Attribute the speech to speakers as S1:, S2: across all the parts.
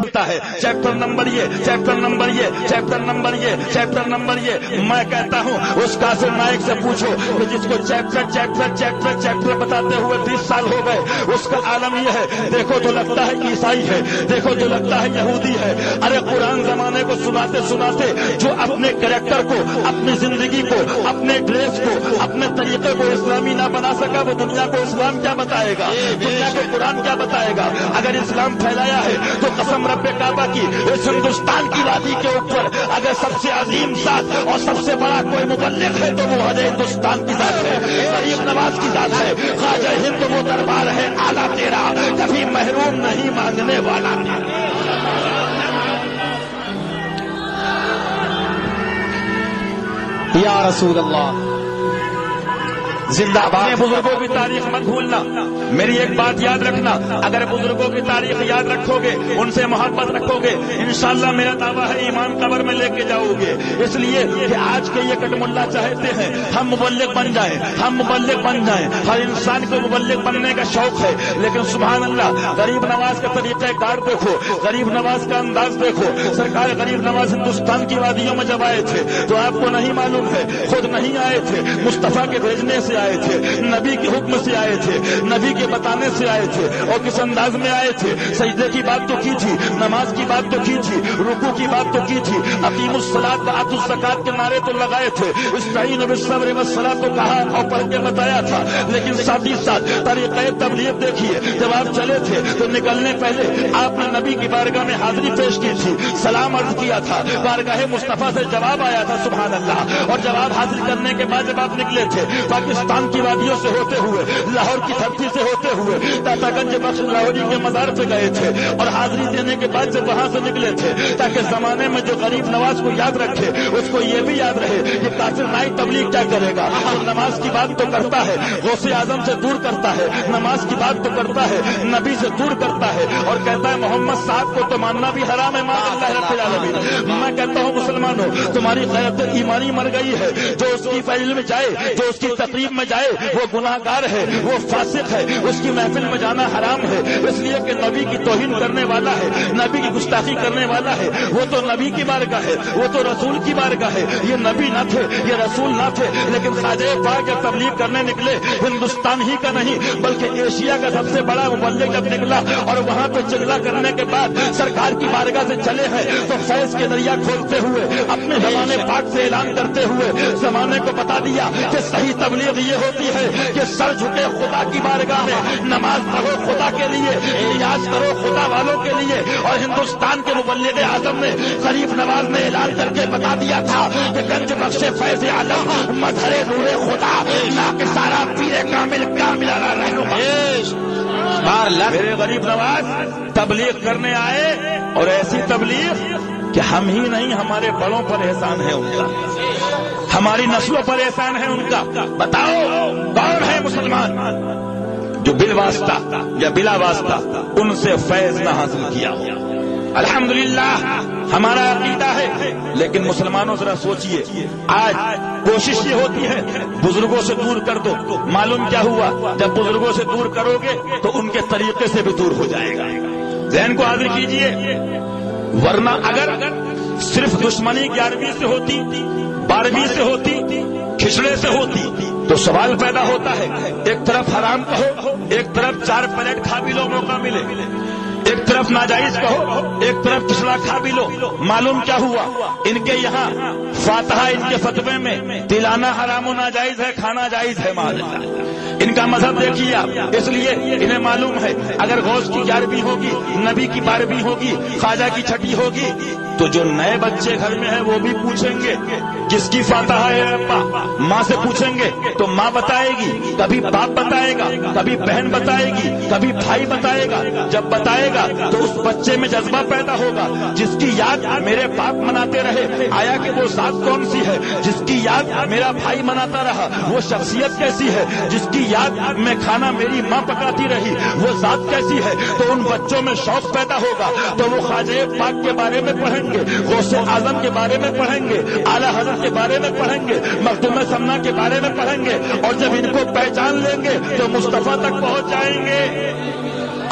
S1: करता है, chapter number ये, चैप्टर नंबर ये, चैप्टर नंबर ये, चैप्टर नंबर ये। मैं कहता हूँ उस कासिम नायक से पूछो कि जिसको चैप्टर चैप्टर चैप्टर चैप्टर बताते हुए 20 साल हो गए, उसका आलम यह है, देखो तो लगता है ईसाई है, देखो तो लगता है यहूदी है। अरे कुरान जमाने को सुनाते सुनाते जो अपने कैरेक्टर को, अपनी जिंदगी को, अपने ड्रेस को, अपने तरीके को इस्लामी ना बना सका, वो दुनिया को इस्लाम क्या बताएगा, दुनिया को कुरान क्या बताएगा। अगर इस्लाम फैलाया है तो कसम रब्बे काबा की, इस हिंदुस्तान की वादी के ऊपर अगर सबसे अजीम जात और सबसे बड़ा कोई मुबल्लिग है तो वो हज हिंदुस्तान की जात है, गरीब नवाज की जात है। ख्वाजा हिंद वो दरबार है आला तेरा, कभी महरूम नहीं मांगने वाला।
S2: या रसूल अल्लाह जिंदाबाद।
S1: बुजुर्गों की तारीख मत भूलना, मेरी एक बात याद रखना, अगर बुजुर्गों की तारीख याद रखोगे, उनसे मोहब्बत रखोगे, इंशाअल्लाह मेरा दावा है ईमान कब्र में लेके जाओगे। इसलिए कि आज के ये कटमुल्ला चाहते हैं हम मुबल्लिग बन जाएं, हम मुबल्लिग बन जाएं। हर इंसान को मुबल्लिग बनने का शौक है, लेकिन सुभान अल्लाह गरीब नवाज का तरीक़ाकार देखो, गरीब नवाज का अंदाज देखो। सरकार गरीब नवाज हिंदुस्तान की वादियों में जब आए थे तो आपको नहीं मालूम है, खुद नहीं आए थे, मुस्तफा के भेजने से आए थे, नबी के हुक्म से आए थे, नबी के बताने से आए थे। और किस अंदाज में आए थे, सजदे की बात तो की थी, नमाज की बात तो की थी, रुकू की बात तो की थी, अकीमुस्सलात व आतुज़ ज़कात के नारे तो लगाए थे, इस्ताईनु बिस्सब्र वस्सलाह तो कहा और पढ़ के बताया था। लेकिन साथ ही साथ तरीक़े तबलीग देखिए, जब आप चले थे तो निकलने पहले आपने नबी की बारगाह में हाजिरी पेश की थी, सलाम अर्ज किया था, बारगाह मुस्तफा से जवाब आया था, सुभान अल्लाह। और जवाब हासिल करने के बाद जब आप निकले थे पाकिस्तान की वादियों से होते हुए, लाहौर की धरती से होते हुए तातागंज बख्श लाहौरी के मजार पे गए थे और हाजिरी देने के बाद जब वहां से निकले थे, ताकि जमाने में जो गरीब नवाज को याद रखे उसको ये भी याद रहे कि कासिम नाइक तबलीग क्या करेगा। तो नमाज की बात तो करता है, गौसे आजम से दूर करता है, नमाज की बात तो करता है, नबी से दूर करता है और कहता है मोहम्मद साहब को तो मानना भी हराम है। मैं कहता हूँ मुसलमानों, तुम्हारी गैरत ईमानी मर गई है। जो उसकी फैल में जाए, जो उसकी तकरीब में जाए, वो गुनाहगार है, वो फासिक है, उसकी महफिल में जाना हराम है। इसलिए कि नबी की तौहीन करने वाला है, नबी की गुस्ताखी करने वाला है, वो तो नबी की बारगाह है, वो तो रसूल की बारगाह है। ये नबी न थे, ये रसूल न थे, लेकिन ख्वाजा पाक जब तबलीग करने निकले, हिंदुस्तान ही का नहीं बल्कि एशिया का सबसे बड़ा मुबल्लिग जब निकला और वहां पे चिल्ला करने के बाद सरकार की बारगाह से चले हैं तो फैज के दरिया खोलते हुए अपने जमाने पाक से ऐलान करते हुए जमाने को बता दिया कि सही तबलीग ये होती है कि सर झुके खुदा की बारगाह में, नमाज पढ़ो खुदा के लिए, नियाज करो खुदा वालों के लिए। और हिंदुस्तान के मुबल्लिग आजम ने, गरीब नवाज ने ऐलान करके बता दिया था कि गंज बख्शे फैज आलम मजहरे नूरे खुदा ना के सारा पीरे कामिल कामिल अला मेरे गरीब नवाज तबलीग करने आए और ऐसी तबलीग कि हम ही नहीं हमारे बड़ों पर एहसान है उनका, हमारी नस्लों पर एहसान है उनका। बताओ कौन है मुसलमान जो बिल वास्ता या बिला वास्ता उनसे फैज न हासिल किया हो। अल्हम्दुलिल्लाह हमारा अकीदा है, लेकिन मुसलमानों जरा सोचिए, आज कोशिश ये होती है बुजुर्गों से दूर कर दो। मालूम क्या हुआ, जब बुजुर्गों से दूर करोगे तो उनके तरीके से भी दूर हो जाएगा। ज़हन को हाजिर कीजिए, वरना अगर सिर्फ दुश्मनी 11वीं से होती, 12वीं से होती, खिचड़े से होती तो सवाल पैदा होता है, एक तरफ हराम कहो, एक तरफ 4 प्लेट खा भी लो मौका मिले, एक तरफ नाजायज कहो, एक तरफ खिचड़ा खा भी लो। मालूम क्या हुआ, इनके यहाँ फातहा इनके फतवे में तिलाना हराम नाजायज है, खाना जायज है। मालिल्लाह इनका मजहब देखिए आप, इसलिए इन्हें मालूम है अगर गौस की 11वीं होगी, नबी की 12वीं होगी, ख्वाजा की 6ठी होगी तो जो नए बच्चे घर में हैं वो भी पूछेंगे किसकी फातहा है अब्बा। माँ से पूछेंगे तो माँ बताएगी, कभी बाप बताएगा, कभी बहन बताएगी, कभी भाई बताएगा। जब बताएगा तो उस बच्चे में जज्बा पैदा होगा, जिसकी याद मेरे बाप मनाते रहे, आया कि वो जात कौन सी है, जिसकी याद मेरा भाई मनाता रहा वो शख्सियत कैसी है, जिसकी याद में खाना मेरी माँ पकाती रही वो जात कैसी है। तो उन बच्चों में शौक पैदा होगा, तो वो ख्वाजा पाक के बारे में पढ़ेंगे, गौसे आजम के बारे में पढ़ेंगे, आला हज़रत के बारे में पढ़ेंगे, मखदूम समना के बारे में पढ़ेंगे। और जब इनको पहचान लेंगे तो मुस्तफा तक पहुंच जाएंगे।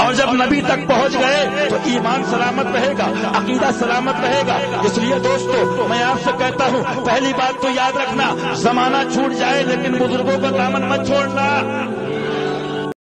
S1: اور جب نبی تک پہنچ گئے تو ایمان سلامت رہے گا، عقیدہ سلامت رہے گا۔ اس لیے دوستو میں آپ سے کہتا ہوں، پہلی بات تو یاد رکھنا، زمانہ چھوٹ جائے لیکن بزرگوں کا دامن مت چھوڑنا۔